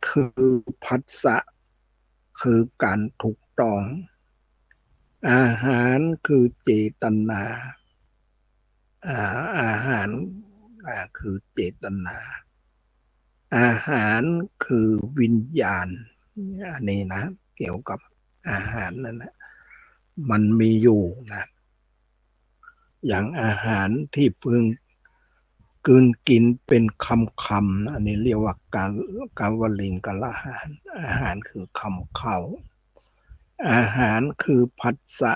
คือผัสสะคือการถูกต้องอาหารคือเจตนาอาหารคือเจตนาอาหารคือวิญญาณอันนี้นะเกี่ยวกับอาหารนั่นนะมันมีอยู่นะอย่างอาหารที่พึงกลืนกินเป็นคำอันนี้เรียกว่าการวลิงกละอาหารอาหารคือคำเขาอาหารคือผัสสะ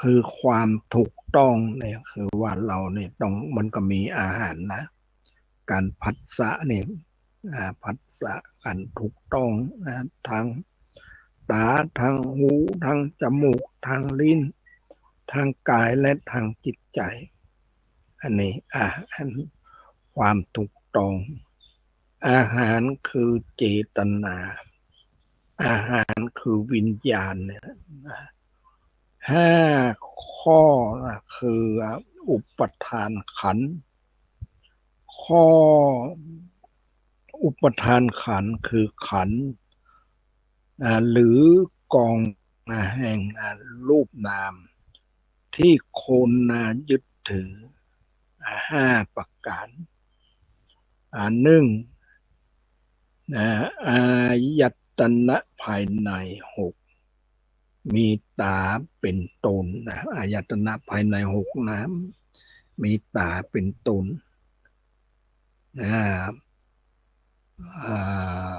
คือความถูกต้องเนี่ยคือว่าเราเนี่ยต้องมันก็มีอาหารนะการผัสสะเนี่ยผัสสะการถูกต้องทางตาทางหูทางจมูกทางลิ้นทางกายและทางจิตใจอันนี้อาหารความถูกต้องอาหารคือเจตนาอาหารคือวิญญาณเนี่ยห้าข้อคืออุปทานขันธ์ข้ออุปทานขันธ์คือขันธ์หรือกองแห่งรูปนามที่คนยึดถือห้าประการหนึ่งอายตนะภายในหกมีตาเป็นตนอายตนะภายในหกนะมีตาเป็นตนอ่าอ่า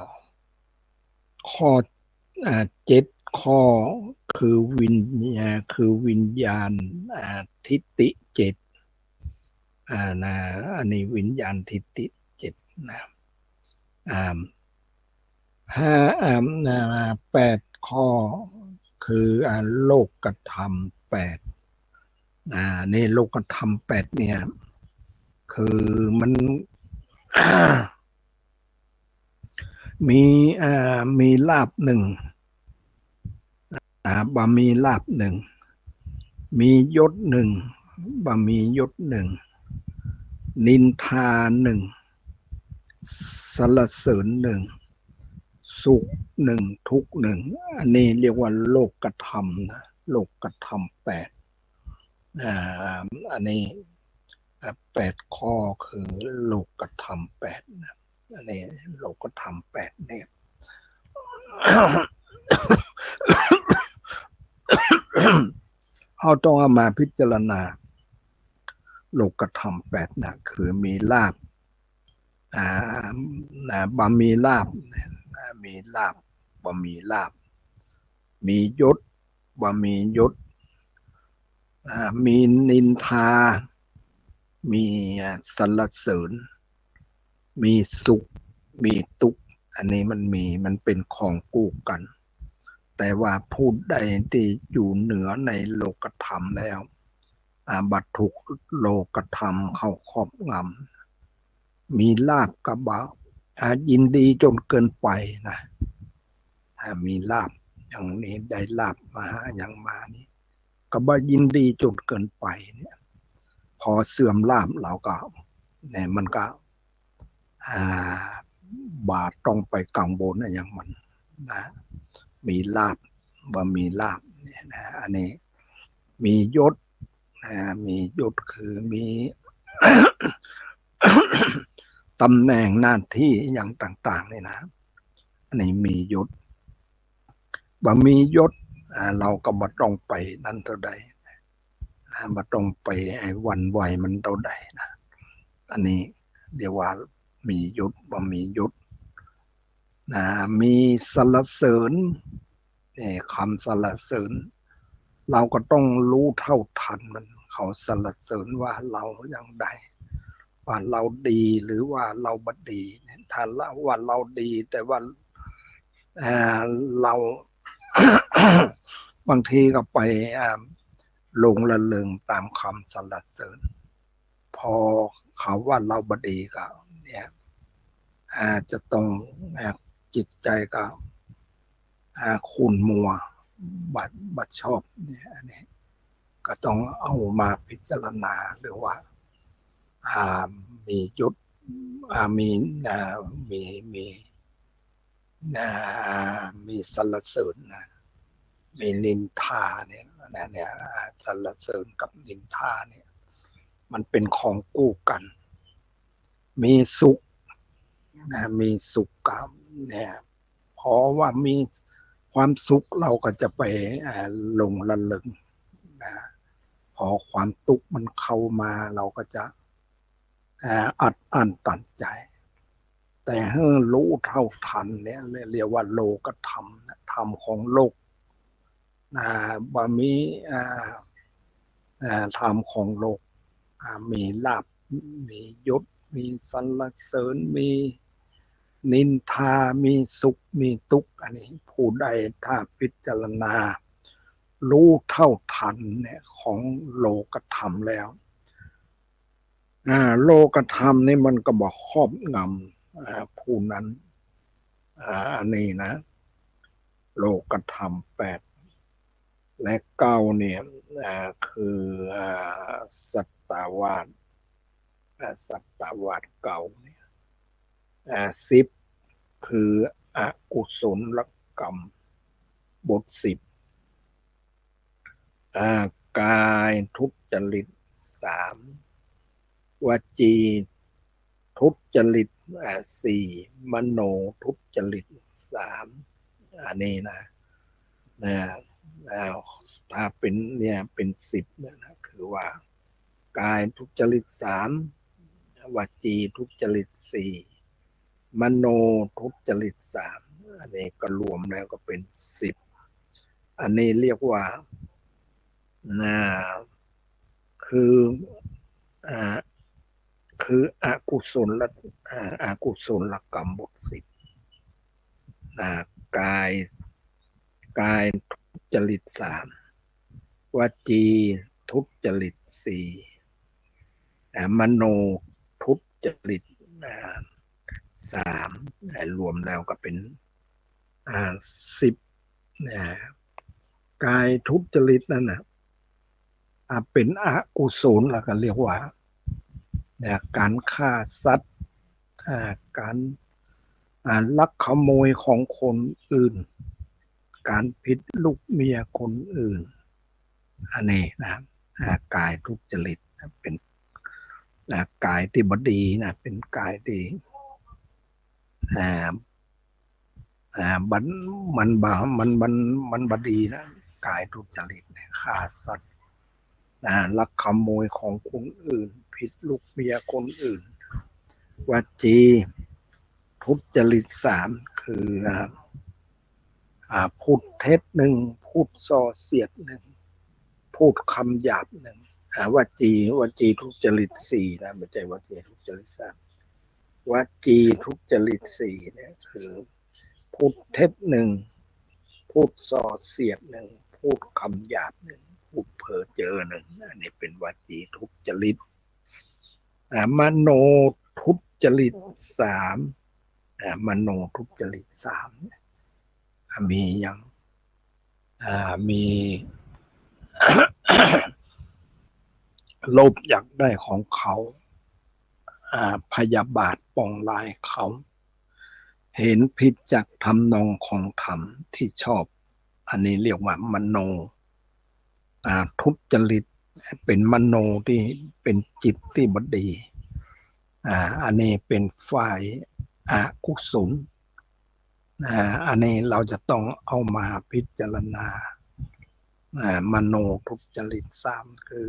ข้อเจ็ดข้อคือวิญญาณทิฏฐิเจ็ดนะอันนี้วิญญาณทิฏฐิเจ็ดนะอ่าห้าแปดข้อคือโลกธรรมแปดนี่โลกธรรมแปดเนี่ยคือมัน มีมีลาบหนึ่งบะมีลาบหนึ่งมียศหนึ่งบะมียศหนึ่งนินทาหนึ่งสรรเสริญหนึ่งสุขหนึ่งทุกข์หนึ่งอันนี้เรียกว่าโลกธรรมนะโลกธรรมแปดอ่าอันนี้แปดข้อคือโลกธรรมแปดนะอันนี้โลกธรรมแปดเนี่ย เขาต้องเอามาพิจารณาโลกธรรมแปดนะคือมีลาภบะมีลาภมีลาภบะมีลาภมียศบะมียศมีนินทามีสรรเสริญมีสุขมีทุกข์อันนี้มันเป็นของกู้กันแต่ว่าพูดใดที่อยู่เหนือในโลกธรรมแล้วบัตถุโลกธรรมเข้าครอบงำมีลาภกับบายินดีจนเกินไปนะมีลาภอย่างนี้ได้ลาภมาอย่างมานี้ก็บ่ยินดีจนเกินไปเนี่ยพอเสื่อมลาภเราก็เนี่ยมันก็อ่าบาปต้องไปกังวลอย่างมันนะมีลาภบ่มีลาภเนี่ยนะอันนี้มียศมียศคือมีตำแหน่งหน้าที่อย่างต่างๆนี่นะอันนี้มียศบ่มียศเราก็บ่ต้องไปนั่นเท่าใดบ่ต้องไปไอ้วันไหวมันเท่าใดนะอันนี้เรียกว่ามียศบ่มียศนะมีสรรเสริญคำสรรเสริญเราก็ต้องรู้เท่าทันมันเขาสรรเสริญว่าเราอย่างใดว่าเราดีหรือว่าเราบดีถ้าว่าเราดีแต่ว่าเรา บางทีก็ไปหลงละเลงตามคำสรรเสริญพอเขาว่าเราบดีก็เนี่ยจะต้องจิตใจก็ขุ่นมัวบัดชอบเนี่ยอันนี้ก็ต้องเอามาพิจารณาหรือว่ามียศ มีมีมีอ่มีสรรเสริญนะมีนินทาเนี่ยเนี่ยสรรเสริญกับนินทาเนี่ยมันเป็นของคู่กันมีสุขมีสุขกับเนี่ยเพราะว่ามีความสุขเราก็จะไปหลงระลึงนะพอความทุกข์มันเข้ามาเราก็จะอัดอั้นตันใจแต่เมื่อรู้เท่าทันเนี่ยเรียกว่าโลกธรรมธรรมของโลกบ่มีธรรมของโลกมีลาภมียศมีสรรเสริญมีนินทามีสุขมีทุกข์อันนี้ผู้ใดถ้าพิจารณารู้เท่าทันเนี่ยของโลกธรรมแล้วโลกธรรมนี่มันก็บอกครอบงำผู้นั้นอันนี้นะโลกธรรมแปดและเก้าเนี่ยคือสัตตวาทสัตตวาทเก่าเนี่ยสิบคืออกุศลกรรมบทสิบกายทุจริตสามวจีทุจริตสี่มโนทุจริตสามอันนี้นะถ้าเป็นเนี่ยเป็นสิบนะคือว่ากายทุจริตสามวจีทุจริตสี่มโนทุจริตสามอันนี้ก็รวมแล้วก็เป็นสิบอันนี้เรียกว่าคืออ่าคืออกุศลกรรมบทสิบกายทุจริตสามวจีทุจริตสี่มโนทุจริตสามรวมแล้วก็เป็นสิบกายทุจริตนั่นนะเป็นอกุศลแล้วก็เรียกว่าการฆ่าสัตว์การลักขโมยของคนอื่นการผิดลูกเมียคนอื่นอันนี้นะกายทุจริตเป็นกายที่บดีนะเป็นกายที่มันมันบดีนะกายทุจริตฆ่าสัตว์ลักขโมยของคนอื่นผิดลูกเมียคนอื่นวจีทุจริตสามคือพูดเท็จหนึ่งพูดส่อเสียดหนึ่งพูดคำหยาบหนึ่งวจีทุจริตสี่นะไม่ใช่วจีทุจริตสามวจีทุจริตสี่เนี่ยคือพูดเท็จหนึ่งพูดส่อเสียดหนึ่งพูดคำหยาบหนึ่งพูดเพ้อเจ้อหนึ่งอันนี้เป็นวจีทุจริตมโนทุจริตสามมโนทุจริตสามมีอย่างมี โลภอยากได้ของเขาพยาบาทปองร้ายเขาเห็นผิดจากทำนองของธรรมที่ชอบอันนี้เรียกว่ามโนทุจริตเป็นมโนที่เป็นจิตที่บดีอันนี้เป็นฝ่ายอกุศลอันนี้เราจะต้องเอามาพิจารณามโนทุจริตสามคือ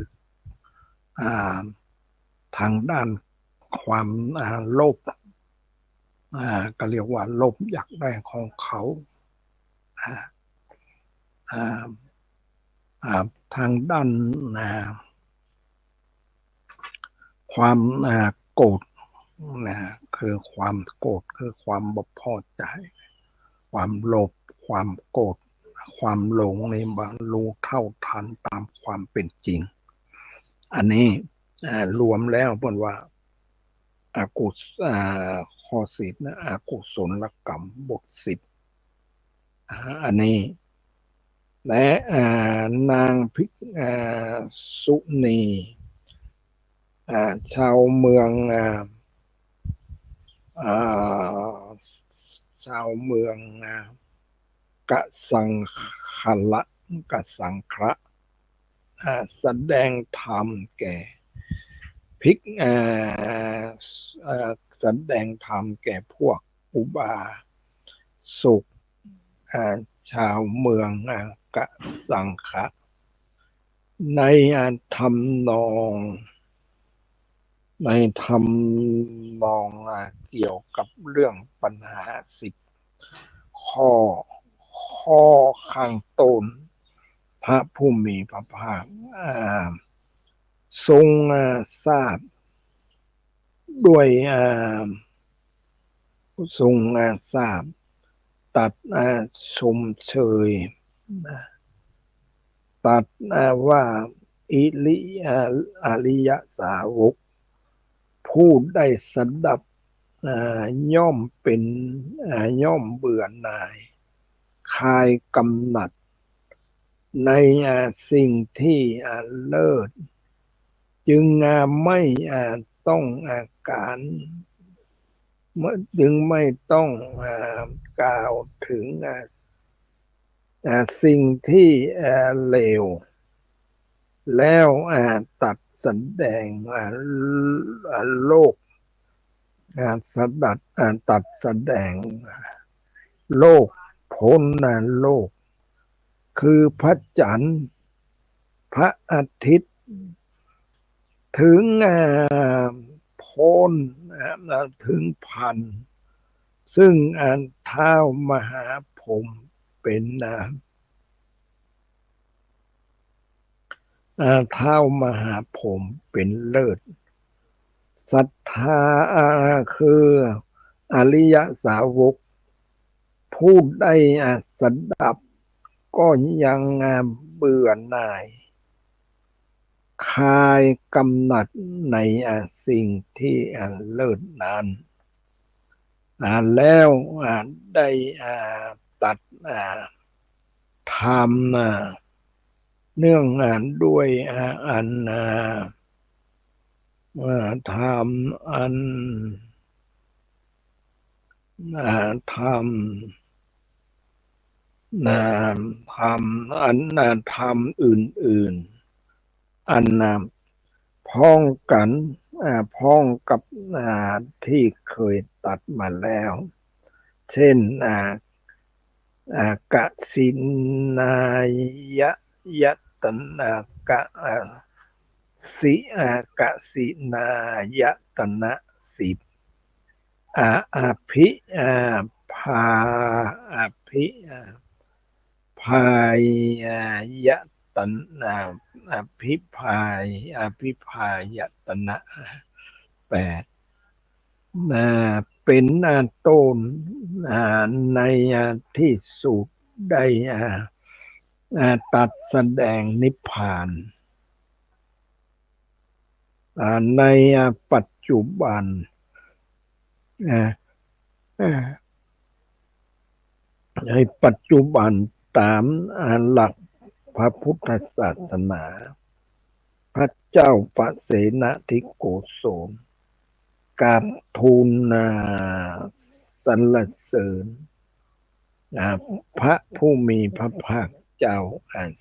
ทางด้านความโลภก็เรียกว่าโลภอยากได้ของเขาทางด้านความโกรธคือความโกรธคือความบพอใจความโลภความโกรธความหลงในบรรลุเท่าทันตามความเป็นจริงอันนี้รวมแล้วเป็นว่าอากุศข้อสิบนะอากุศลกรรมบทสิบอันนี้และนางภิกษุณีชาวเมือง อ่าชาวเมืองกะสังขละกะสังคระแสดงธรรมแก่ภิกแสดงธรรมแก่พวกอุบาสกชาวเมืองกะสังขะในทำนองในทำนองเกี่ยวกับเรื่องปัญหา10ข้อข้อข้างต้นพระผู้มีพระภาคทรงทราบด้วยทรงทราบตัดชมเชยตัดว่าอิลิอริยสาวกผู้ได้สดับย่อมเป็นย่อมเบื่อหน่ายคลายกำหนัดในสิ่งที่เลิศจึงไม่ต้องการจึงไม่ต้องกล่าวถึงสิ่งที่เลวแล้วตัดแสดงโลกสดัดตัดแสดงโลกพ้นโลกคือพระจันทร์พระอาทิตย์ถึงพ้นถึงพันซึ่งเท้ามหาพรหมเป็นเท้ามหาพรหมเป็นเลิศศรัทธาคืออริยสาวกผู้ได้สดับก็ยังเบื่อหน่ายคลายกำหนัดในสิ่งที่เลิศนั้นแล้วได้ตัดธรรมเนื่องด้วยอันธรรมอันธรรมธรรมอันธรรมอื่นๆอันพ้องกันพ้องกับที่เคยตัดมาแล้วเช่นกสินายยตนะกะสิกสินายตนะสิบอภิพาอภิพายยตนะอภิพายอภิพายตนะ8เป็นต้นในที่สุดได้ตัดแสดงนิพพานในปัจจุบันในปัจจุบันตามหลักพระพุทธศาสนาพระเจ้าปเสนทิโกศลกราบทูลสรรเสริญพระผู้มีพระภาคเจ้า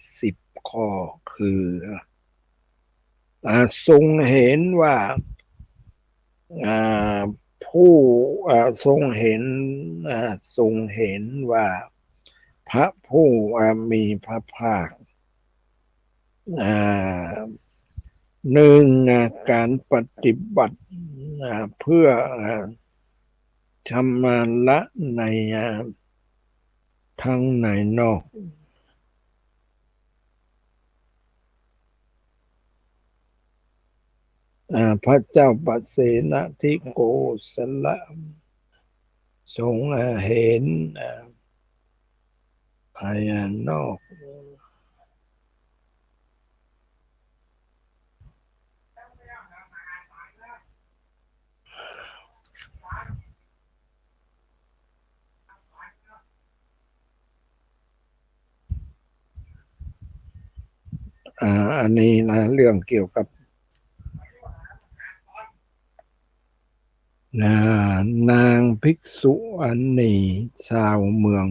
10ข้อคือทรงเห็นว่าผู้ทรงเห็นทรงเห็นว่าพระผู้มีพระภาคหนึ่งการปฏิบัติเพื่อชำระในทั้งในนอกพระเจ้าปเสนทิโกศลทรงเห็นภายนอกอันนี้นะเรื่องเกี่ยวกับ นางภิกษุณีชาวเมือง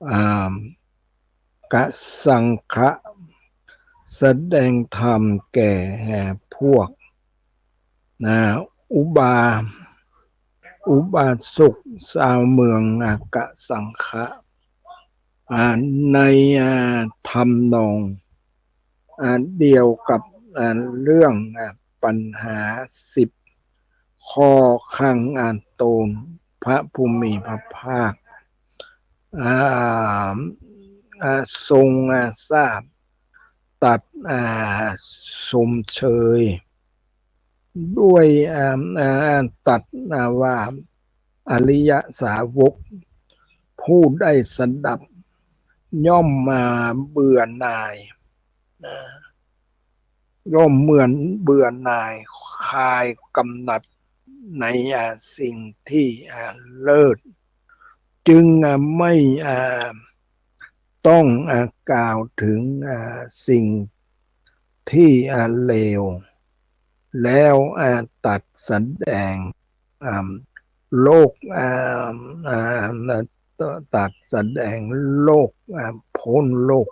อ่ากสังคะ แสดงธรรมแก่พวกนะอุบาอุบาสกชาวเมืองกสังคะในธรรมนองเดียวกับเรื่องปัญหา10ข้อข้างตนพระภูมิพระภาคอ่าทรงทราบตัดชมเชยด้วยตัดว่าอริยสาวกผู้ได้สดับย่อมมาเบื่อหน่ายย่อมเหมือนเบื่อหน่ายคลายกำหนัดในสิ่งที่เลิศจึงไม่ต้องกล่าวถึงสิ่งที่เลวแล้วตัดแสดงโลกตัดแสดงโลกพ้นโลก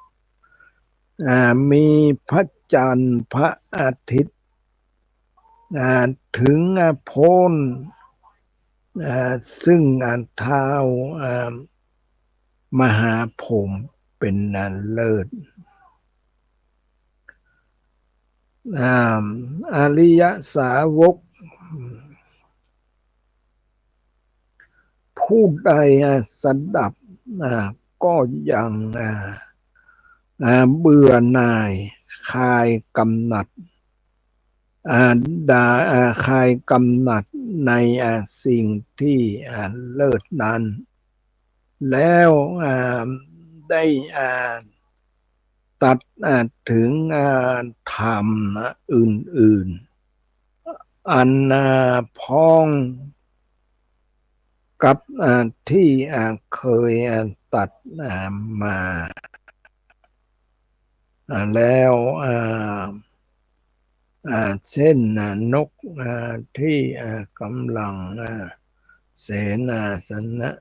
มีพระจันทร์พระอาทิตย์ถึงพ้นซึ่งเท้ามหาพรหมเป็นเลิศอริยสาวกผู้ใดสดับก็ยังเบื่อหน่ายคลายกำหนัดคลายกำหนัดในสิ่งที่เลิศนั้นแล้วได้ตัดถึงธรรมอื่นๆอันพ้องกับที่เคยตัดมาแล้วเช่นนกที่กำลังเสนาสนะ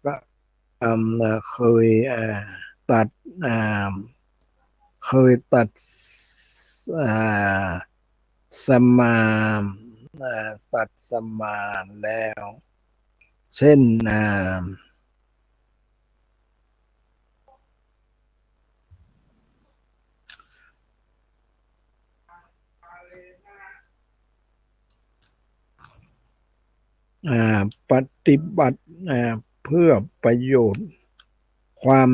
ก็เคยตัดเคยตัดสมาตัดสมาแล้วเช่นปฏิบัติเพื่อประโยชน์ความ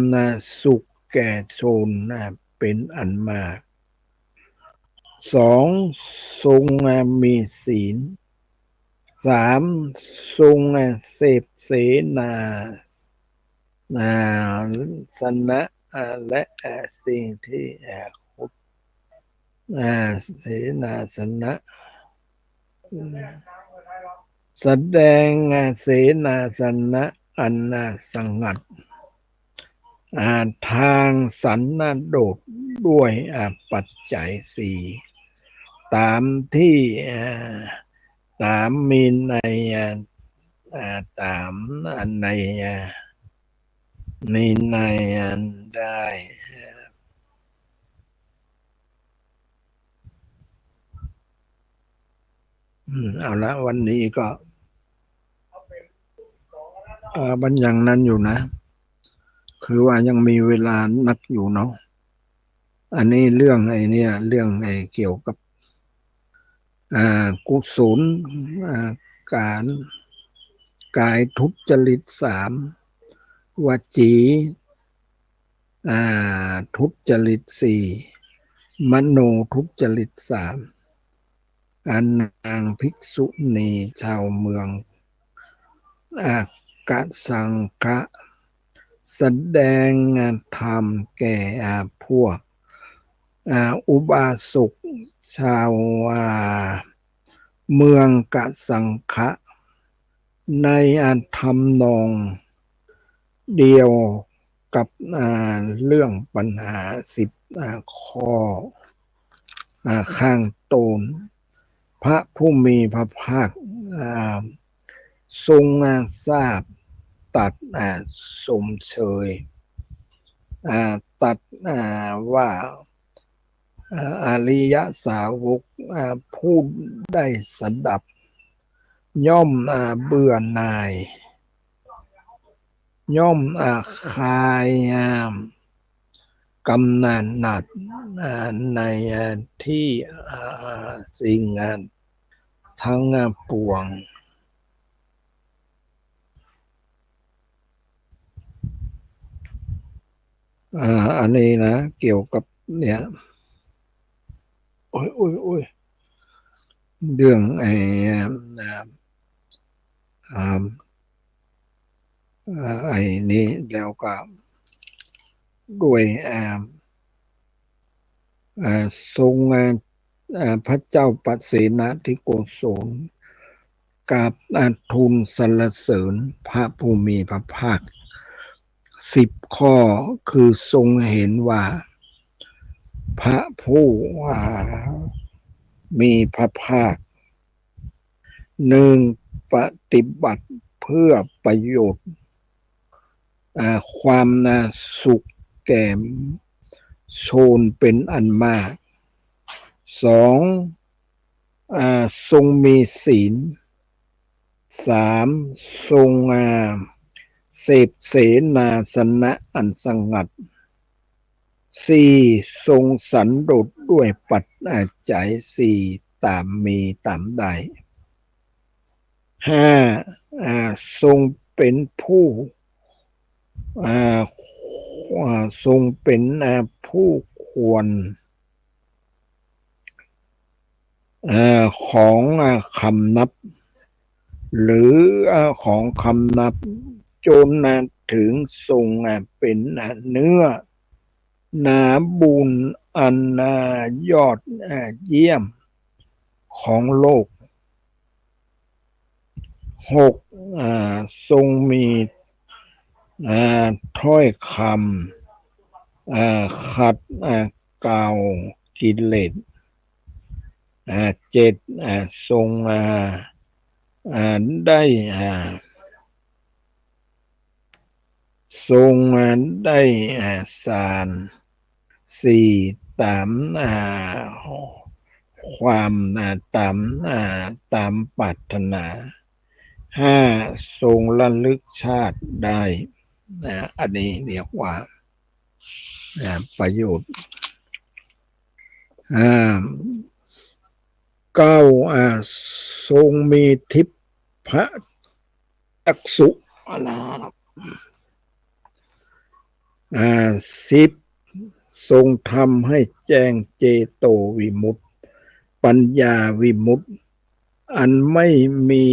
สุขแก่ชนเป็นอันมากสองทรงมีศีลสามทรงเสพเสนาสนะและสิ่งที่เสนาสนะแสดงเสนาสนะอันสงัดทางสันโดษด้วยปัจจัยสี่ตามที่ตามมีในตามในมีในได้เอาละวันนี้ก็บัญญัตินั้นอยู่นะคือว่ายังมีเวลานักอยู่เนาะอันนี้เรื่องไอ้เนี่ยเรื่องไอ้เกี่ยวกับกุศลการกายทุจริต3วจีทุจริต4มโนทุจริต3การนางภิกษุณีชาวเมืองกสังฆะแสดงธรรมแก่พวกอุบาสกชาวเมืองกสังฆะในธรรมนองเดียว กับเรื่องปัญหา10ข้อข้างต้นพระผู้มีพระภาคทรงทราบตัดสมเชยตัดว่าอริยสาวกผู้ได้สดับย่อมเบื่อหน่ายย่อมคลายกำนันหนัดในที่สิ่งทั้งปวงอันนี้นะเกี่ยวกับเนี่ยโอ้ยเรื่องไอ้นี้แล้วก็ด้วยทรงพระเจ้าปเสนทิโกศลกราบทูลสรรเสริญพระผู้มีพระภาค10 ข้อคือทรงเห็นว่าพระผู้มีพระภาค1ปฏิบัติเพื่อประโยชน์ความสุขแก่ชนเป็นอันมาก2ทรงมีศีล3ทรงเสพเสนาสนะอันสงัด4ทรงสันโดษด้วยปัจจัย4ตามมีตามได้5ทรงเป็นผู้ทรงเป็นผู้ควรของคำนับหรือของคำนับจนถึงทรงเป็นเนื้อนาบุญอันยอดเยี่ยมของโลก6ทรงมีถ้อยคำขัดเกลากิเลส7ทรงได้สาร4ตามความตามปรารถนา5ทรงระลึกชาติได้อันนี้เรียกว่าประโยชน์9ทรงมีทิพจักษุ10ทรงทำให้แจ้งเจโตวิมุตติปัญญาวิมุตติอันไม่มี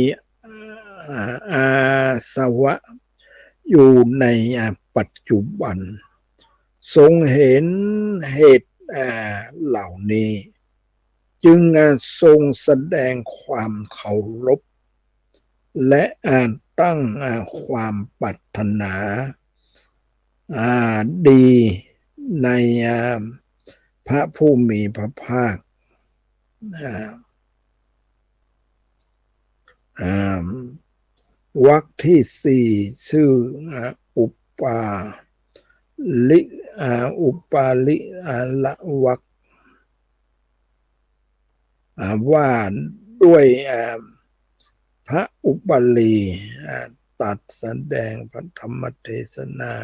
อาสวะอยู่ในปัจจุบันทรงเห็นเหตุเหล่านี้จึงทรงแสดงความเคารพและตั้งความปรารถนาดีในพระผู้มีพระภาควรรคที่4ชื่ออุปาลิละวรรคว่าด้วยพระอุปาลีตัดแสดงพระธรรมเทศนา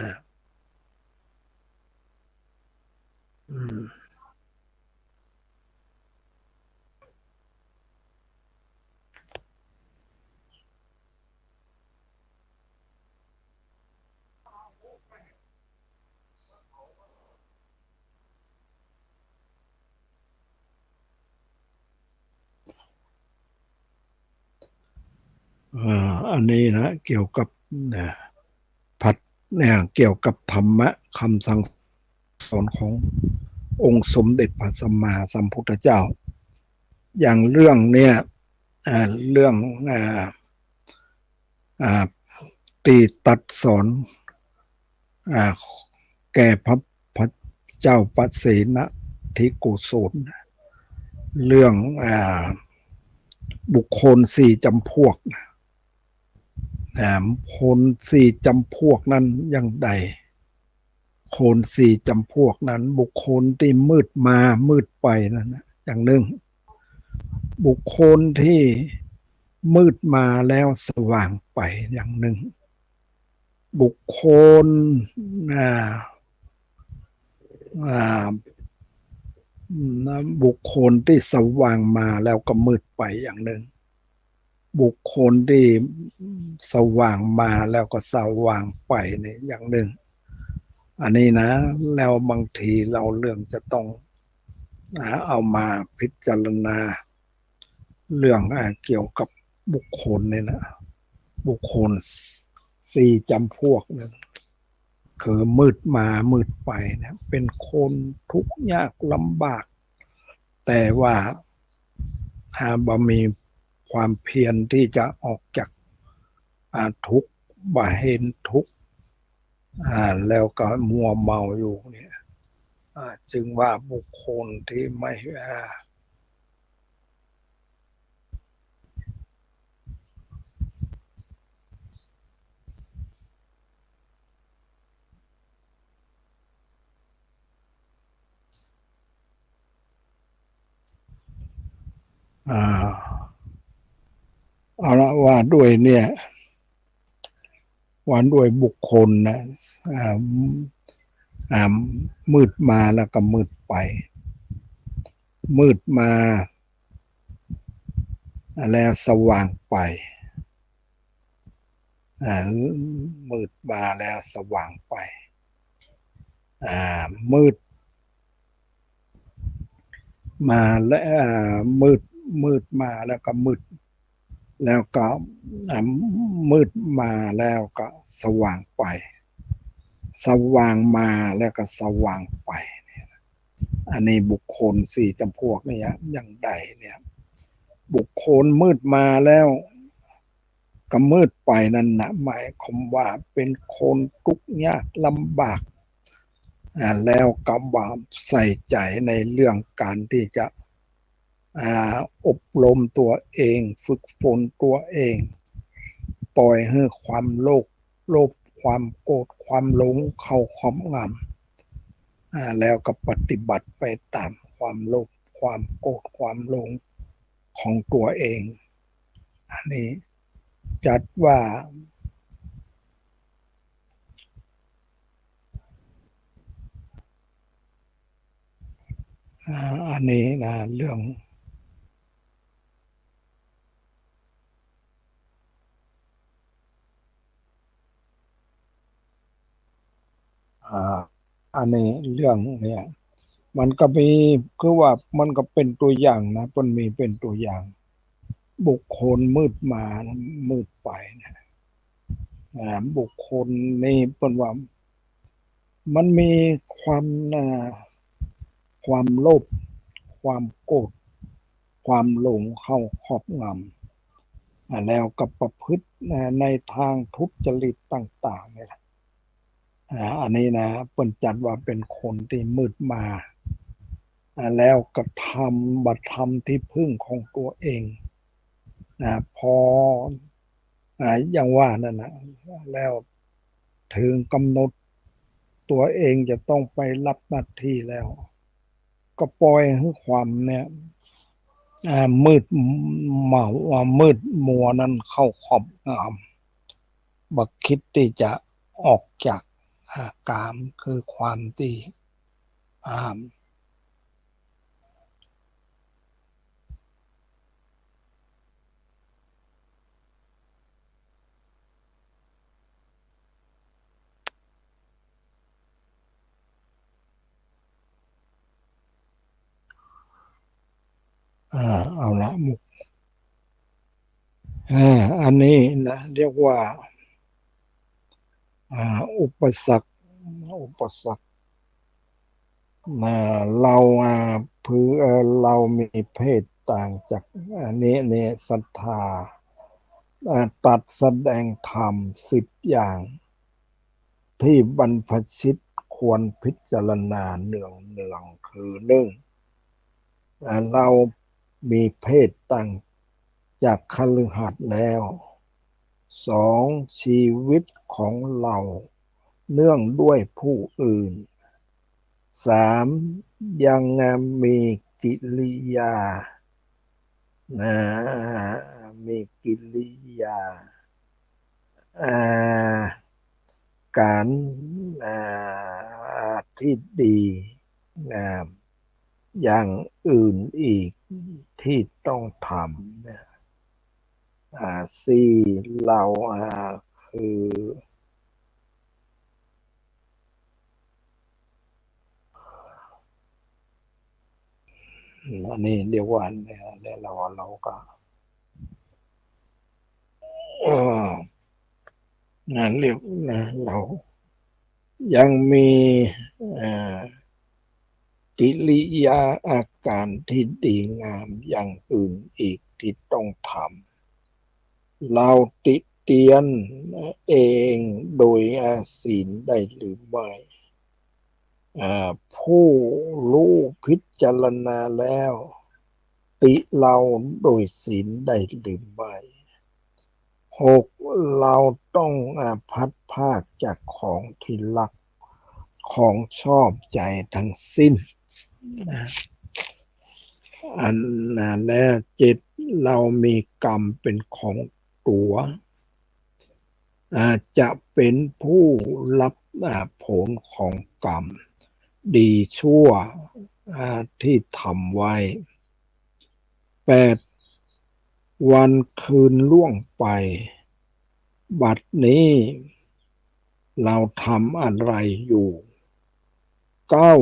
อันนี้นะเกี่ยวกับเกี่ยวกับธรรมะคำสั่งสอนขององค์สมเด็จพระสัมมาสัมพุทธเจ้าอย่างเรื่องเนี่ยเรื่องตีตัดสอน แก่พระเจ้าปเสนทิโกศลเรื่องบุคคลสี่จำพวกคนสี่จำพวกนั้นอย่างใดคนสี่จำพวกนั้นบุคคลที่มืดมามืดไปนั่นนะอย่างหนึ่งบุคคลที่มืดมาแล้วสว่างไปอย่างหนึ่งบุคคลอ่าอ่าบุคคลที่สว่างมาแล้วก็มืดไปอย่างหนึ่งบุคคลที่สว่างมาแล้วก็สว่างไปนี่อย่างหนึ่งอันนี้นะแล้วบางทีเราเรื่องจะต้องเอามาพิจารณาเรื่องเกี่ยวกับบุคคลเนี่ยนะบุคคลสี่จำพวกเนี่ยคือมืดมามืดไปเนี่ยเป็นคนทุกข์ยากลำบากแต่ว่าถ้าบ่มีความเพียรที่จะออกจากทุกข์บ่เห็นทุกข์แล้วก็มัวเมาอยู่เนี่ยจึงว่าบุคคลที่ไม่เอาละว่าด้วยเนี่ยว่าด้วยบุคคลนะมืดมาแล้วก็มืดไปมืดมาแล้วสว่างไปมืดมาแล้วสว่างไปมืดมาและมืดมาแล้วก็มืดแล้วก็มืดมาแล้วก็สว่างไปสว่างมาแล้วก็สว่างไปเนี่ยอันนี้บุคคลสี่จำพวกเนี่ยอย่างใดเนี่ยบุคคลมืดมาแล้วก็มืดไปนั่นนะหมายความว่าเป็นคนทุกข์ยากลำบากแล้วก็บาใส่ใจในเรื่องการที่จะอบรมตัวเองฝึกฝนตัวเองปล่อยให้ความโลภความโกรธความหลงเข้าครอบงำแล้วก็ปฏิบัติไปตามความโลภความโกรธความหลงของตัวเองอันนี้จัดว่าอันนี้นะเรื่องอันนี้เรื่องเนี่ยมันก็มีคือว่ามันก็เป็นตัวอย่างนะมันมีเป็นตัวอย่างบุคคลมืดมามืดไปนะบุคคลนี่เป็นว่ามันมีความความโลภความโกรธความหลงเข้าครอบงำแล้วก็ประพฤติในทางทุจริตต่างๆนี่แหละอันนี้นะเปิ้นจัดว่าเป็นคนที่มืดมาแล้วกระทำบัตรำที่พึ่งของตัวเองพออย่างว่านั่นนะแล้วถึงกำหนดตัวเองจะต้องไปรับหน้าที่แล้วก็ปล่อยให้ความเนี่ยมืดเมามืดมัวนั้นเข้าครอบงำบักคิดที่จะออกจากกามคือความที่อ่าเอาละมุกอันนี้นะเรียกว่าอุปสรรคอุปสรรคเราพือเรามีเพศต่างจากอันนี้เนี่ยศรัทธาตัดแสดงธรรม10 อย่างที่บรรพชิต ควรพิจารณาเนืองเนืองคือหนึ่งเรามีเพศต่างจากคฤหัสถ์แล้วสองชีวิตของเราเนื่องด้วยผู้อื่นสามยังมีกิริยานะมีกิริยาการที่ดีงามอย่างอื่นอีกที่ต้องทำนะสี่เราคืออันนี้เรียกว่าแล้วเราก็เอองานเรียกนะเรายังมีกิริยาอาการที่ดีงามอย่างอื่นอีกที่ต้องทำเราติเตียนเองโดยศีลได้หรือไม่ผู้รู้พิจารณาแล้วติเราโดยศีลได้หรือไม่หกเราต้องพัดภาคจากของที่รักของชอบใจทั้งสิ้นอันนั้นแล้วเจ็ดเรามีกรรมเป็นของตัวจะเป็นผู้รับผลของกรรมดีชั่วที่ทำไว้แปดวันคืนล่วงไปบัดนี้เราทำอะไรอยู่เก้า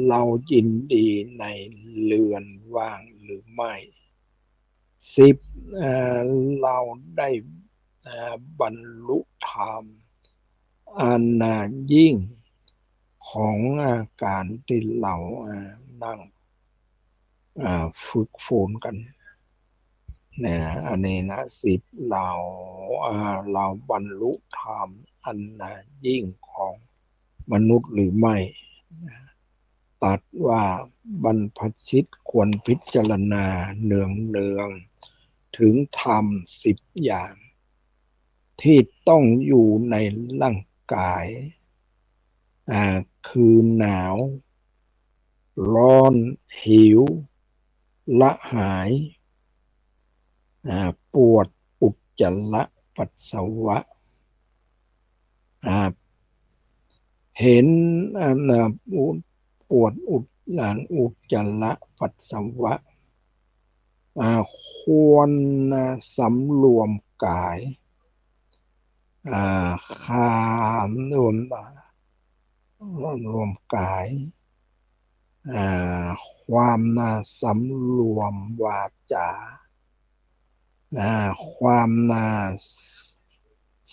เรายินดีในเรือนว่างหรือไม่สิบเราได้บรรลุธรรมอันยิ่งของการที่เรานั่งฝึกฝนกันเนี่ยอันนี้นะสิบเราบรรลุธรรมอันยิ่งของมนุษย์หรือไม่ตัดว่าบรรพชิตควรพิจารณาเนืองเนืองถึงธรรมสิบอย่างที่ต้องอยู่ในร่างกายคือหนาวร้อนหิวละหายปวดอุจจาระปัสสาวะเห็นปวดอุจจาระปัสสาวะควรสำรวมกายคามรวมกายความสำรวมวาจาความ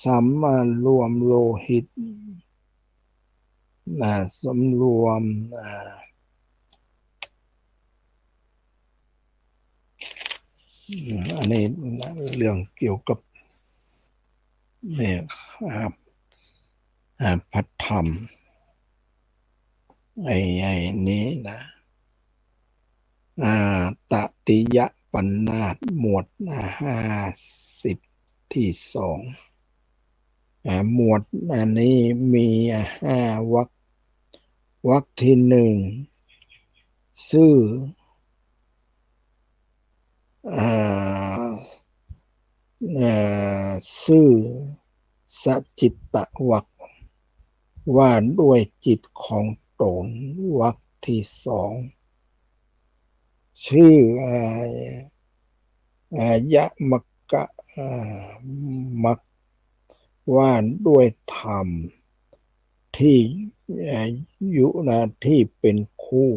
สำรวมโลหิตสำรวมอันนี้เรื่องเกี่ยวกับเนี่ยพัฒธรรมไอ้นี้นะตติยปัญนาตหมวด50ที่สองหมวดอันนี้มีวรรคที่หนึ่งชื่อชื่อสัจจิตตวรรคว่าด้วยจิตของตนวรรคที่สองชื่อยะมกะมักว่าด้วยธรรมที่ยุที่เป็นคู่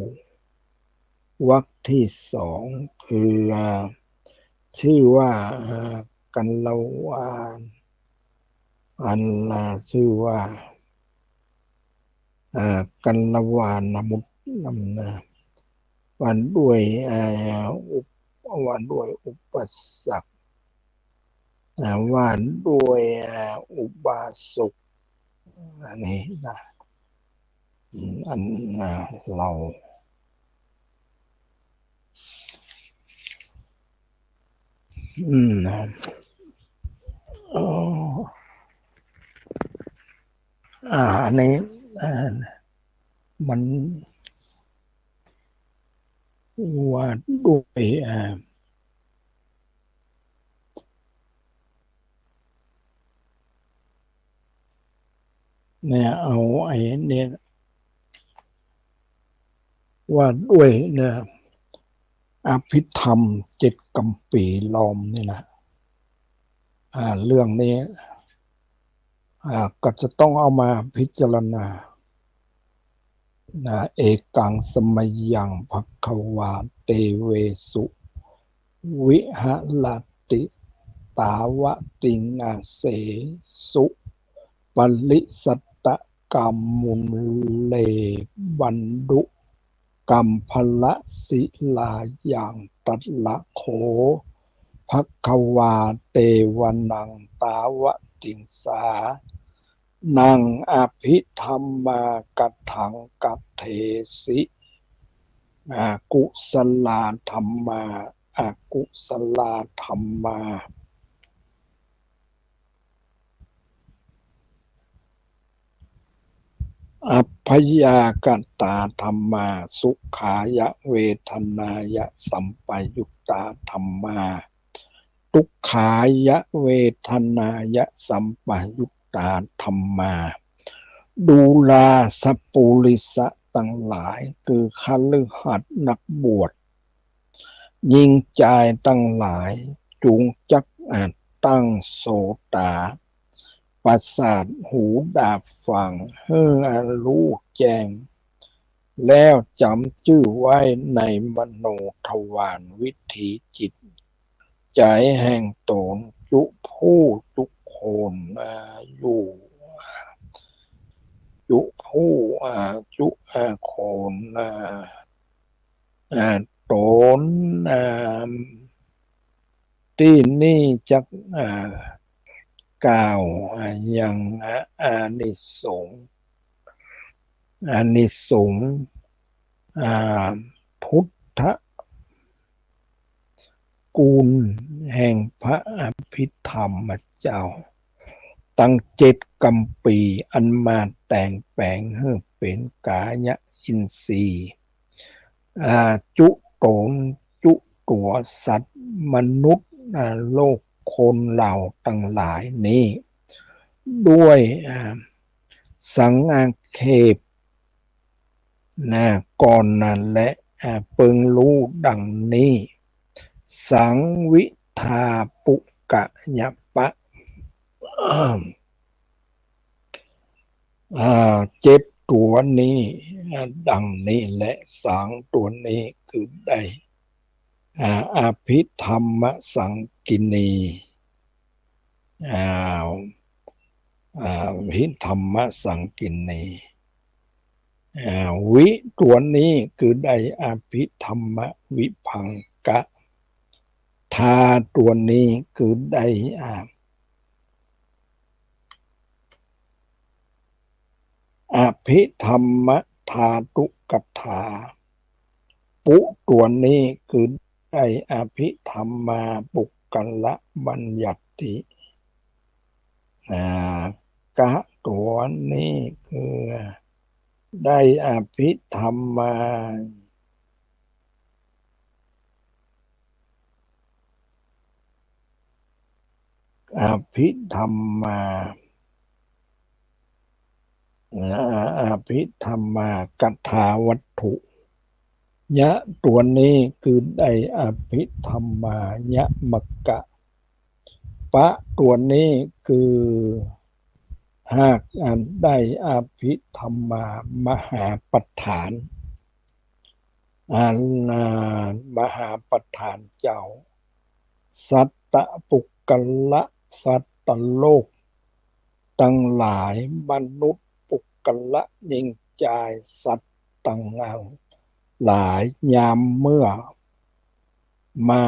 วรรคที่สองคือชื่อว่ากัลวานอันชื่อว่ากัลวานมุตนำนาวันด้วยวันด้วยอุปสรรควันด้วยอุบาสกอันนี้นะ อันเราอ๋ออันนี้มันว่าด้วยเนี่ยเอาไอ้เนี่ยว่าด้วยเนี่ยอภิธรรม7 กำปีล้อมนี่นะเรื่องนี้ก็จะต้องเอามาพิจารณาเอกังสมยังภควาเตเวสุวิหลติตาวติงาเสสุปริสัตตกรรมุนเลบันดุกรรมพละศิลาอย่างตัดละโขภควาเตวนังตาวติงสานังอภิธรรมากัตถังกัตเถสิกุศลาธรรมาอกุศลาธรรมาอัพพยากตาธรรมาสุขายะเวทนายะสัมปยุตตาธรรมาทุกขายะเวทนายะสัมปยุตตาธรรมาดูลาสัพปุริสะตั้งหลายคือคฤหัสถ์นักบวชยิงใจตั้งหลายจูงจักตั้งโสตาประสาทหูดาบฟังเฮือรู้แจ้งแล้วจำชื่อไว้ในมโนทวารวิถีจิตใจแห่งตนจุผู้ทุกคนอยู่จุผู้จุคนตนที่นี่จักกล่าวยังอานิสงส์อานิสงส์พุทธกูลแห่งพระอภิธรรมเจ้าตั้ง7 กำปีอันมาแต่งแปลงให้เป็นกายอินทรีย์จุโตนจุตัวสัตว์มนุษย์โลกคนเหล่าตั้งหลายนี้ด้วยสังอาเคปก่อนนั้นและเปิงรู้ดังนี้สังวิทาปุกะยะปะเจ็บตัวนี้ดังนี้และสังตัวนี้คือได้อภิธรรมสังกินีวิธรรมสังกินีวิตัวนี้คือได้อภิธรรมวิพังกะทาตัวนี้คือได้อภิธรรมธาตุกถาปุตัวนี้คือได้อภิธรรมาปุกกละบัญญัติกะตัวนี้คือได้อภิธรรมาอภิธรรมาอภิธรรมากัถาวัตถุยะตัวนี้คือได้อภิธรรมายะมกะปะตัวนี้คือหากได้อภิธรรมามหาปัฏฐานมหาปัฏฐานเจ้าสัตตปุกกละสัตตโลกตั้งหลายมนุษย์ปุกกละยิงใจสัตว์ตั้งหลายยามเมื่อมา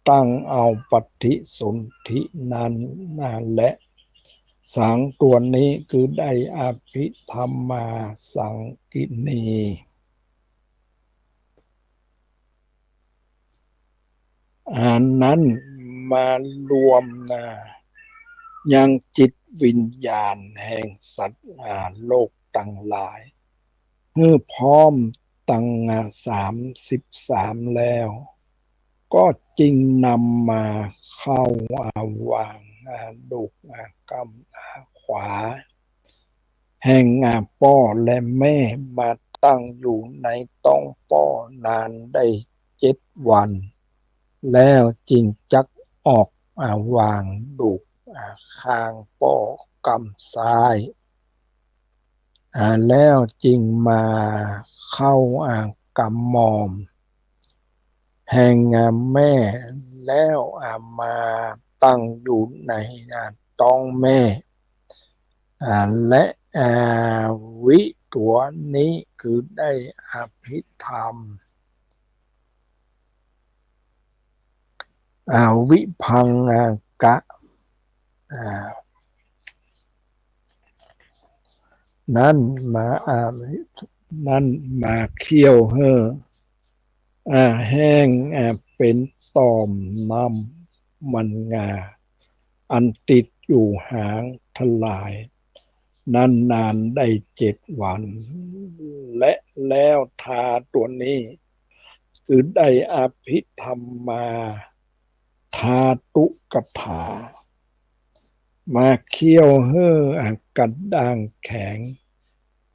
ตั้งเอาปฏิสนธินั้นและ สังตัวนี้คือได้อภิธรรมาสังกินีอันนั้นมารวมนะยังจิตวิญญาณแห่งสัตว์โลกต่างหลายเมื่อพร้อมตั้ง33แล้วก็จริงนำมาเข้าวางดุกกำขวาแห่งป้อและแม่มาตั้งอยู่ในต้องป้อนานได้7 วันแล้วจึงจักออกวางดุกข้างป้อกำซ้ายแล้วจึงมาเข้ากำมอมแห่งแม่แล้วมาตั้งอยู่ในต้องแม่และวิตัวนี้คือได้อภิธรรมวิพังกะนั่นมานั่นมาเคี่ยวแห้งเป็นตอมน้ำมันงาอันติดอยู่หางทลายนานได้7 วันและแล้วทาตัวนี้คือได้อภิธรรมมาทาตุกถามาเคี่ยวกัดด่างแข็ง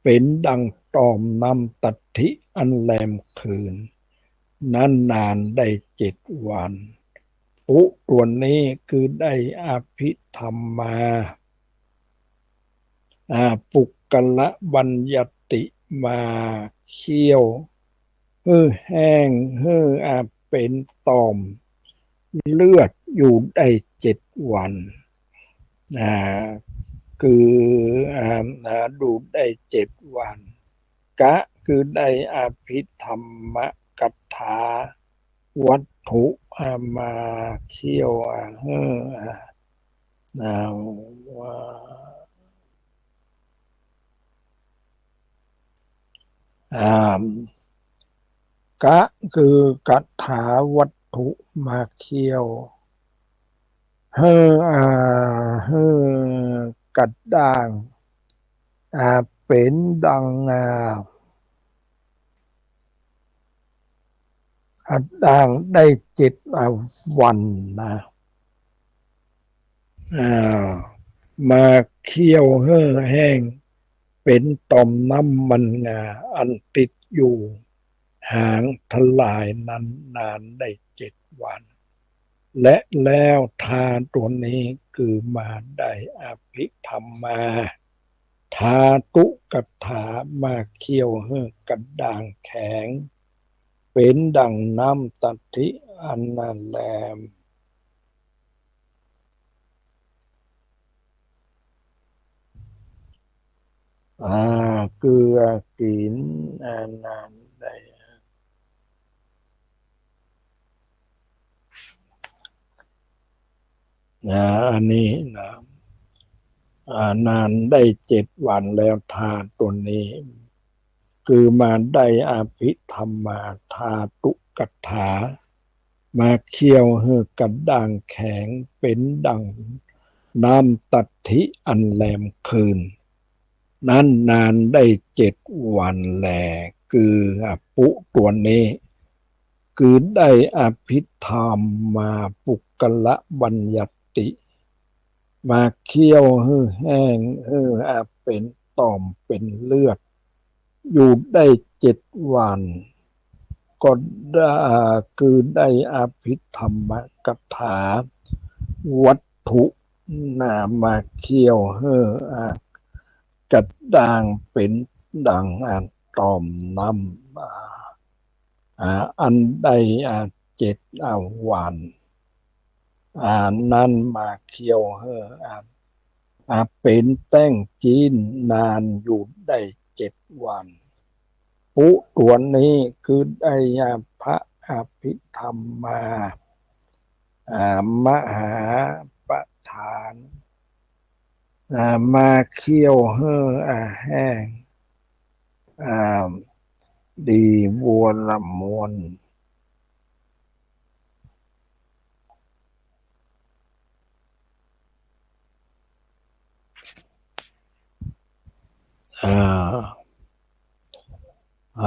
เป็นดังตอมน้ำตัดทิอันแหลมคืนนานได้7 วันปุตัวนี้คือได้อภิธรรมมาปุกกละบัญญัติมาเคี่ยวแห้งเป็นตอมเลือดอยู่ได้7 วันคือดูได้7 วันกะคือได้อภิธรรมกัถถาวัตถุมาเคี่ยวกะคือกัถถาวัตถุมาเคี่ยวกัดด่างเป็นดังด่างได้7 วันนะมาเคี่ยวแห้งเป็นต่อมน้ำมันงาอันติดอยู่หางทลายนั้นนานได้7 วันและแล้วทาตัวนี้คือมาได้อภิธรรมมาทาตุกถามาเคี่ยวกระด่างแข็งเป็นดังน้ำตัดทิอันนั้นแลมเกลือกินนานได้อันนี้นะนานได้7 วันแล้วทาตัวนี้คือมาได้อภิธรรมมาทาตุกถามาเคี่ยวกระด่างแข็งเป็นดังน้ำตัดทิอันแหลมคืนนั้นนานได้7 วันแลคือปุตัวนี้คือได้อภิธรรมมาปุกละบัญญัติมาเคี่ยวแห้งเป็นต่อมเป็นเลือดอยู่ได้7 วันก็ได้คือได้อภิธรรมกถาวัตถุมาเคี่ยวกระด่างเป็นดังต่อมน้ำอันใด7 วันนั้นมาเคี่ยวเป็นแต้งจีนนานอยู่ได้7 วันปุตัวนี้คือได้พระอภิธรรมมามหาประธาน มาเคี่ยวเฮ้อแห้งอ่าดีบัวละมวนอ่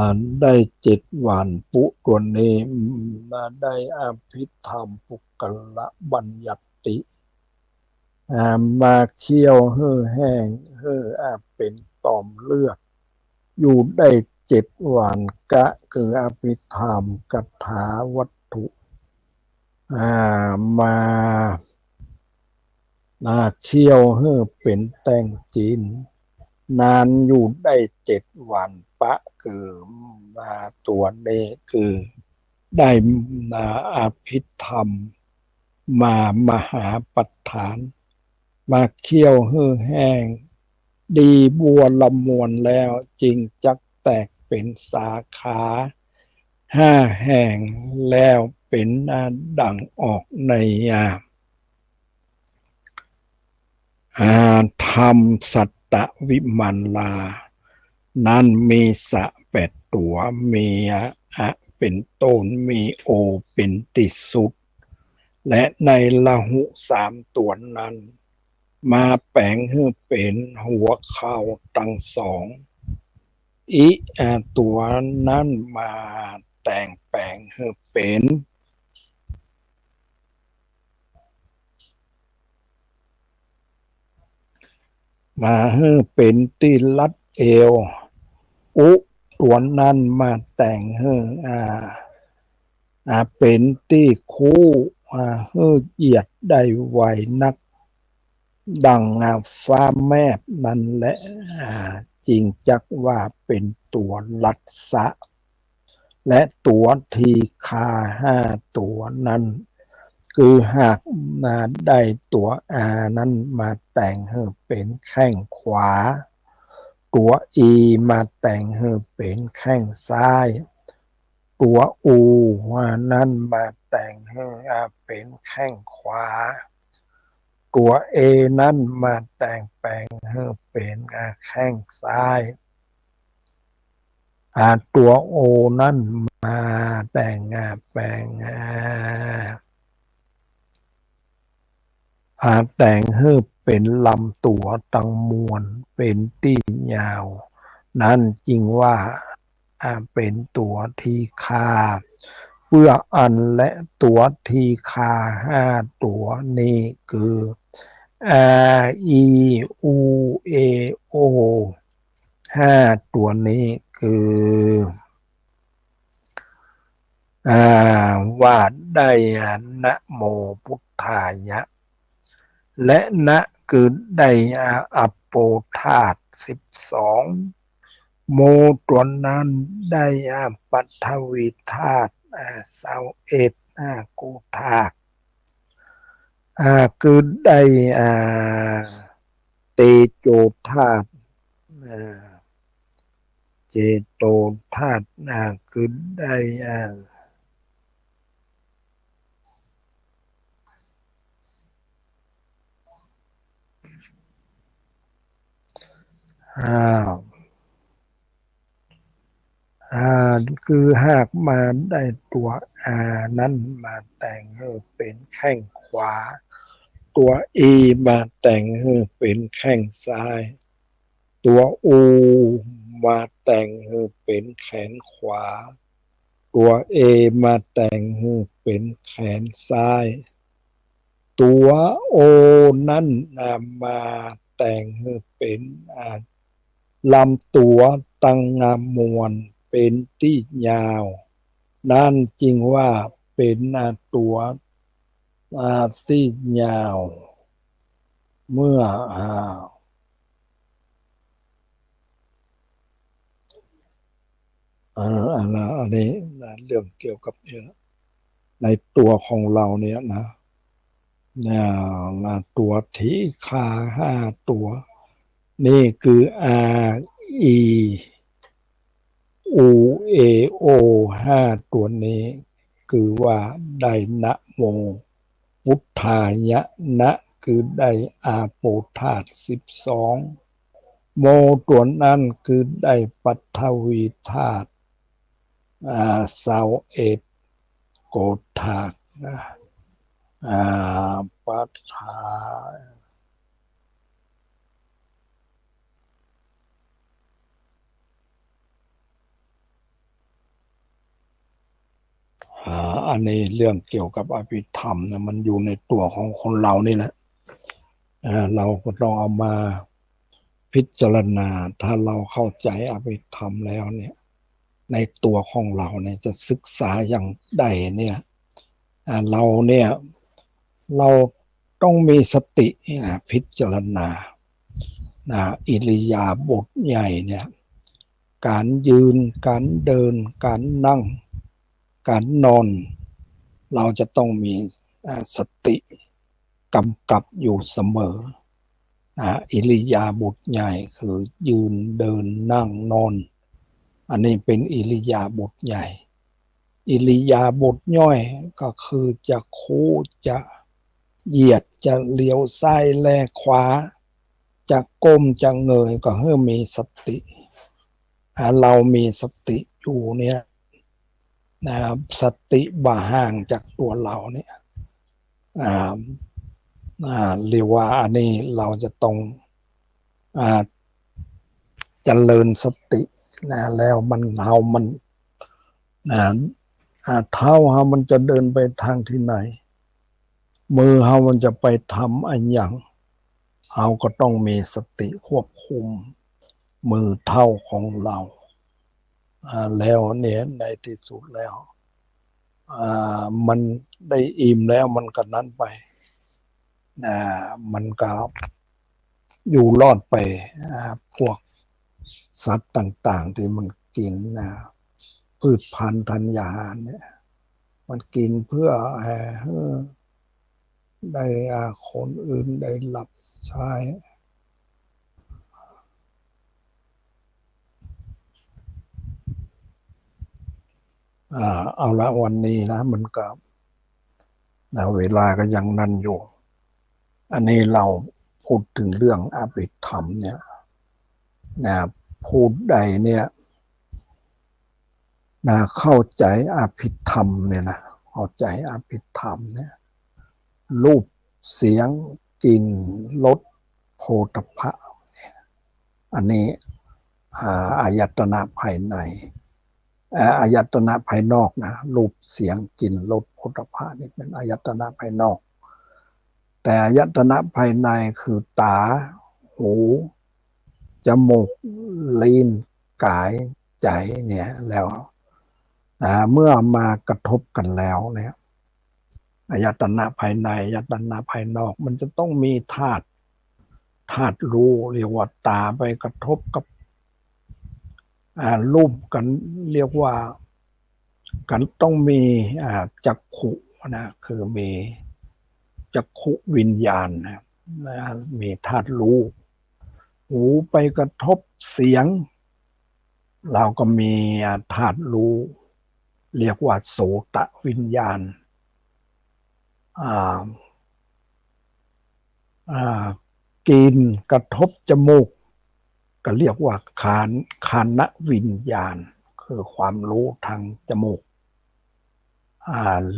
าได้7 วันปุตัวนี้มาได้อภิธรรมปุกละบัญญัติมาเคี่ยวเห่อแห้งเห่อเป็นต่อมเลือดอยู่ได้7 วันกะคืออภิธรรมกัถาวัตถุมาเคี่ยวเห่อเป็นแตงจีนนานอยู่ได้7 วันปะคือมาตัวนี้คือได้อภิธรรมมหาปัฏฐานมาเคี่ยวเห่อแห้งดีบัวละมวนแล้วจริงจักแตกเป็นสาขาแห่งแล้วเป็นดังออกในธรรมสัตตวิมันลานั้นมีสะ8 ตัวมีอะเป็นต้นมีโอเป็นติสุดและในละหุ3 ตัวนั้นมาแปลงให้เป็นหัวเข่าตั้ง2อีตัวนั้นมาแต่งแปลงให้เป็นให้เป็นที่รัดเอวอุตัวนั้นมาแต่งให้เป็นที่คู่ให้เหยียดได้ไวนักดังฟ้าแมบนั่นแหละจริงจักว่าเป็นตัวลัดสะและตัวทีคา5 ตัวนั้นคือหากมาได้ตัวนั้นมาแต่งให้เป็นแข้งขวาตัวอีมาแต่งให้เป็นแข้งซ้ายตัวอูว่านั้นมาแต่งให้เป็นแข้งขวาตัวเอนั้นมาแต่งแปลงให้เป็นแข้งซ้ายตัวโอนั้นมาแต่งแปลงแต่งให้เป็นลำตัวตังมวลเป็นที่ยาวนั่นจริงว่าเป็นตัวทีคาเพื่ออันและตัวทีคา5 ตัวนี้คืออีอูเอโอ5 ตัวนี้คือว่าได้นะโมพุทธายะและนะคือได้อัปโปธาตุ12โมตัวนั้นได้ปัทวีธาตุ21กูธาตุคือได้เตโจธาตุเจโตธาตุคือได้อ่าคือหากมาได้ตัวนั้นมาแต่งให้เป็นแข้งขวาตัวอีมาแต่งให้เป็นแข้งซ้ายตัวอูมาแต่งให้เป็นแขนขวาตัวเอมาแต่งให้เป็นแขนซ้ายตัวโอนั้นมาแต่งให้เป็นลำตัวตั้งงามมวลเป็นที่ยาวนั่นจริงว่าเป็นตัวที่ยาวเมื่ออันนี้เรื่องเกี่ยวกับในตัวของเราเนี่ยตัวทีคา5 ตัวนี่คือ E อูเอโอ5 ตัวนี้คือว่าได้นะโมพุทธายะนะ คือได้อาโปธาตุ12โมตัวนั้นคือได้ปัทวีธาตุ21โกธาตุปัทธาอันนี้เรื่องเกี่ยวกับอภิธรรมนะมันอยู่ในตัวของคนเรานี่แหละเราก็ต้องเอามาพิจารณาถ้าเราเข้าใจอภิธรรมแล้วเนี่ยในตัวของเราเนี่ยจะศึกษาอย่างใดเนี่ยเราเนี่ยเราต้องมีสติพิจารณาอิริยาบถใหญ่เนี่ยการยืนการเดินการนั่งการนอนเราจะต้องมีสติกำกับอยู่เสมออิริยาบถใหญ่คือยืนเดินนั่งนอนอันนี้เป็นอิริยาบถใหญ่อิริยาบถย่อยก็คือจะคูจะเหยียดจะเลี้ยวซ้ายแลขวาจะก้มจะเงยก็ให้มีสติเรามีสติอยู่เนี่ยสติบ่าห่างจากตัวเราเนี่ยเรียกว่าอันนี้เราจะต้องเจริญสติแล้วมันเท้ามันจะเดินไปทางที่ไหนมือมันจะไปทำอะไรอย่างก็ต้องมีสติควบคุมมือเท้าของเราแล้วเนี่ยในที่สุดแล้วมันได้อิ่มแล้วมันก็นั้นไปมันก็อยู่รอดไปพวกสัตว์ต่างๆที่มันกินพืชพันธุ์ธัญญาหารเนี่ยมันกินเพื่อได้คนอื่นได้หลับใช้เอาละวันนี้นะมันก็เวลาก็ยังนั่นอยู่อันนี้เราพูดถึงเรื่องอภิธรรมเนี่ยพูดใดเนี่ยเข้าใจอภิธรรมเนี่ยนะเข้าใจอภิธรรมเนี่ยรูปเสียงกลิ่นรสโผฏฐัพพะอันนี้อายตนะภายในอายตนะภายนอกนะรูปเสียงกลิ่นรสโผฏฐัพพะนี่เป็นอายตนะภายนอกแต่อายตนะภายในคือตาหูจมูกลิ้นกายใจเนี่ยแล้วเมื่อมากระทบกันแล้วเนี่ยอายตนะภายในอายตนะภายนอกมันจะต้องมีธาตุรู้เรียกว่าตาไปกระทบกับรูปกันเรียกว่ากันต้องมีจักขุนะคือมีจักขุวิญญาณนะมีธาตุรู้หูไปกระทบเสียงเราก็มีธาตุรู้เรียกว่าโสตวิญญาณกลิ่นกระทบจมูกก็เรียกว่าคานวิญญาณคือความรู้ทางจมูก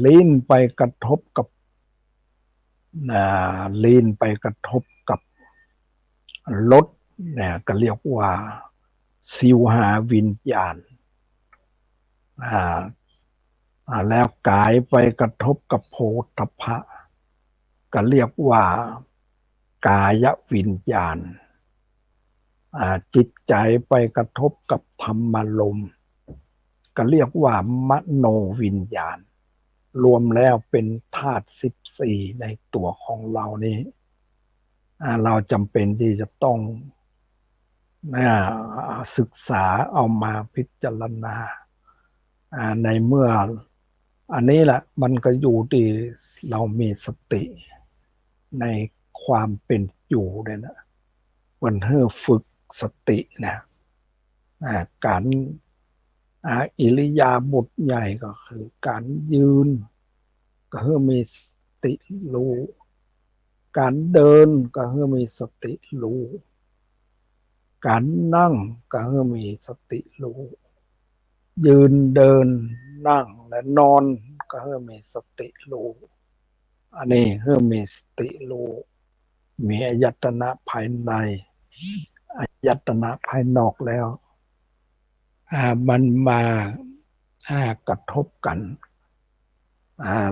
ลิ้นไปกระทบกับลิ้นไปกระทบกับรสเนี่ยก็เรียกว่าสิวหาวิญญาณแล้วกายไปกระทบกับโผฏฐัพพะก็เรียกว่ากายวิญญาณจิตใจไปกระทบกับธรรมารมณ์ก็เรียกว่ามโนวิญญาณรวมแล้วเป็นธาตุ14ในตัวของเรานี้เราจำเป็นที่จะต้องศึกษาเอามาพิจารณาในเมื่ออันนี้แหละมันก็อยู่ที่เรามีสติในความเป็นอยู่เนี่ยนะวันเพื่อฝึกสตินะการอิริยาบถใหญ่ก็คือการยืนก็คือมีสติรู้ การเดินก็ให้มีสติรู้การนั่งก็ให้มีสติรู้ยืนเดินนั่งและนอนก็ให้มีสติรู้อันนี้ให้มีสติรู้มีอายตนะภายในอายตนะภายนอกแล้วมันมากระทบกัน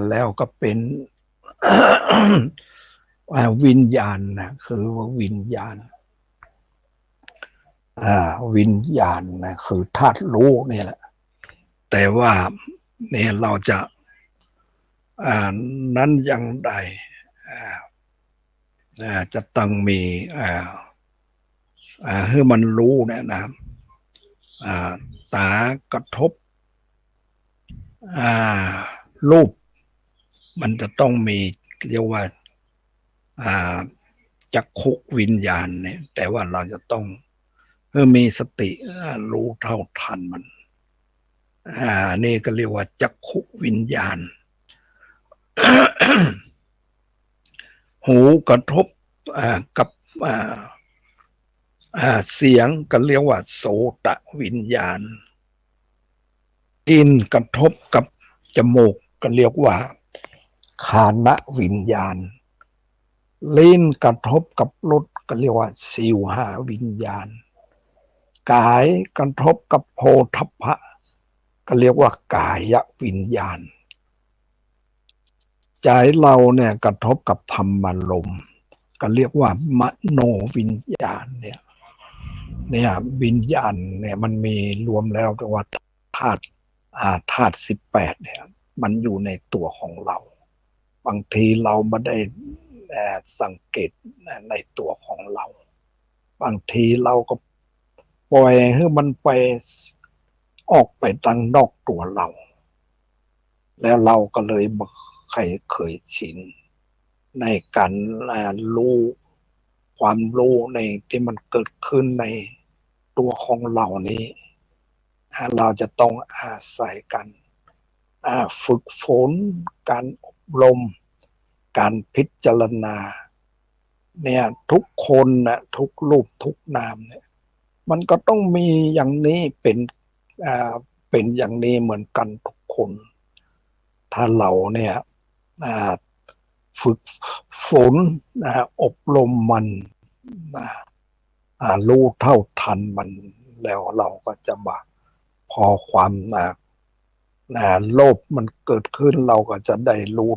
แล้วก็เป็น วิญญาณนะคือว่าวิญญาณวิญญาณนะคือธาตุรู้นี่แหละแต่ว่าเนี่ยเราจะนั้นยังใดจะต้องมีให้มันรู้เนี่ยนะตากระทบรูปมันจะต้องมีเรียกว่าจักขุวิญญาณเนี่ยแต่ว่าเราจะต้องมีสติรู้เท่าทันมันนี่ก็เรียกว่าจักขุวิญญาณ หูกระทบกับเสียงก็เรียกว่าโสตวิญญาณอินกระทบกับจมูกก็เรียกว่าคานวิญญาณลิ้นกระทบกับรสก็เรียกว่าชิวหาวิญญาณกายกระทบกับโพธพพะก็เรียกว่ากายวิญญาณใจเราเนี่ยกระทบกับธรรมารมณ์ก็เรียกว่ามโนวิญญาณเนี่ยวิญญาณเนี่ยมันมีรวมแล้วเรียกว่าธาตุ18เนี่ยมันอยู่ในตัวของเราบางทีเราไม่ได้สังเกตในตัวของเราบางทีเราก็ปล่อยให้มันไปออกไปตั้งนอกตัวเราแล้วเราก็เลยเคยชินในการรู้ความรู้ในที่มันเกิดขึ้นในตัวของเรานี้เราจะต้องอาศัยกันฝึกฝนการอบรมการพิจารณาเนี่ยทุกคนนะทุกรูปทุกนามเนี่ยมันก็ต้องมีอย่างนี้เป็นอย่างนี้เหมือนกันทุกคนถ้าเราเนี่ยฝึกฝนอบรมมันรู้เท่าทันมันแล้วเราก็จะพอความโลภมันเกิดขึ้นเราก็จะได้รู้